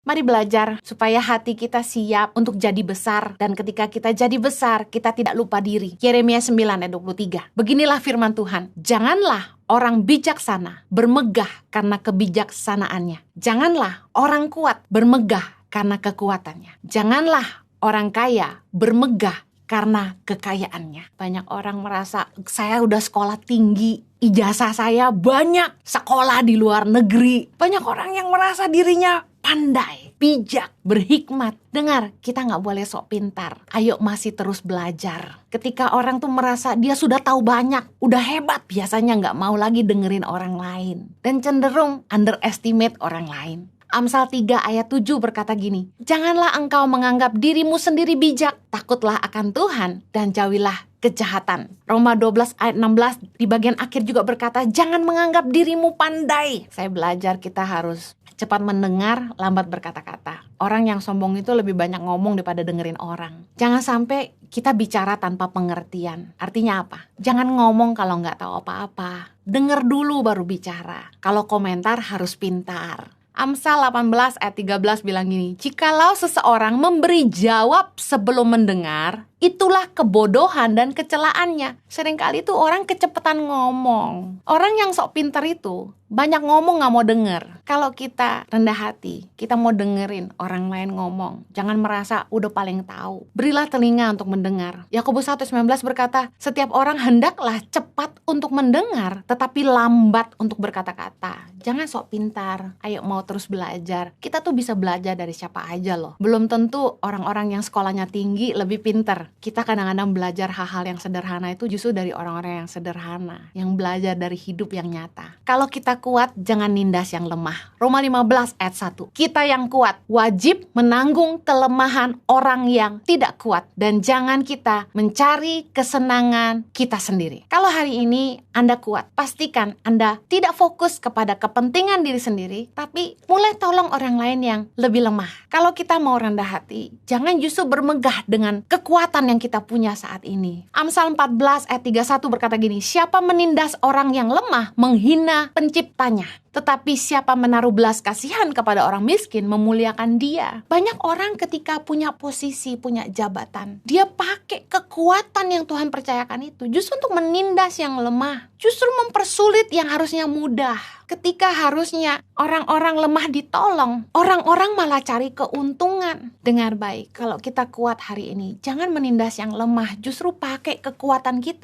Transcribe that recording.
Mari belajar supaya hati kita siap untuk jadi besar. Dan ketika kita jadi besar, kita tidak lupa diri. Yeremia 9 ayat 23. Beginilah firman Tuhan. Janganlah orang bijaksana bermegah karena kebijaksanaannya. Janganlah orang kuat bermegah karena kekuatannya. Janganlah orang kaya bermegah karena kekayaannya. Banyak orang merasa, saya udah sekolah tinggi, ijazah saya banyak, sekolah di luar negeri. Banyak orang yang merasa dirinya pandai, bijak, berhikmat. Dengar, kita gak boleh sok pintar. Ayo masih terus belajar. Ketika orang tuh merasa dia sudah tahu banyak, udah hebat, biasanya gak mau lagi dengerin orang lain. Dan cenderung underestimate orang lain. Amsal 3 ayat 7 berkata gini, janganlah engkau menganggap dirimu sendiri bijak, takutlah akan Tuhan dan jauhilah kejahatan. Roma 12 ayat 16 di bagian akhir juga berkata, jangan menganggap dirimu pandai. Saya belajar kita harus cepat mendengar, lambat berkata-kata. Orang yang sombong itu lebih banyak ngomong daripada dengerin orang. Jangan sampai kita bicara tanpa pengertian. Artinya apa? Jangan ngomong kalau nggak tahu apa-apa. Dengar dulu baru bicara. Kalau komentar harus pintar. Amsal 18 ayat 13 bilang gini, jikalau seseorang memberi jawab sebelum mendengar, itulah kebodohan dan kecelaannya. Seringkali itu orang kecepatan ngomong. Orang yang sok pintar itu banyak ngomong gak mau denger. Kalau kita rendah hati, kita mau dengerin orang lain ngomong. Jangan merasa udah paling tahu. Berilah telinga untuk mendengar. Yakobus 1:19 berkata, setiap orang hendaklah cepat untuk mendengar, tetapi lambat untuk berkata-kata. Jangan sok pintar. Ayo mau terus belajar. Kita tuh bisa belajar dari siapa aja loh. Belum tentu orang-orang yang sekolahnya tinggi lebih pintar. Kita kadang-kadang belajar hal-hal yang sederhana itu justru dari orang-orang yang sederhana, yang belajar dari hidup yang nyata. Kalau kita kuat, jangan nindas yang lemah. Roma 15 ayat 1. Kita yang kuat wajib menanggung kelemahan orang yang tidak kuat, dan jangan kita mencari kesenangan kita sendiri. Kalau hari ini Anda kuat, pastikan Anda tidak fokus kepada kepentingan diri sendiri, tapi mulai tolong orang lain yang lebih lemah. Kalau kita mau rendah hati, jangan justru bermegah dengan kekuatan yang kita punya saat ini. Amsal 14 ayat 31 berkata gini, siapa menindas orang yang lemah menghina penciptanya, tetapi siapa menaruh belas kasihan kepada orang miskin memuliakan dia. Banyak orang ketika punya posisi, punya jabatan, dia pakai kekuatan yang Tuhan percayakan itu justru untuk menindas yang lemah, justru mempersulit yang harusnya mudah. Ketika harusnya orang-orang lemah ditolong, orang-orang malah cari keuntungan. Dengar baik, kalau kita kuat hari ini, jangan menindas yang lemah, justru pakai kekuatan kita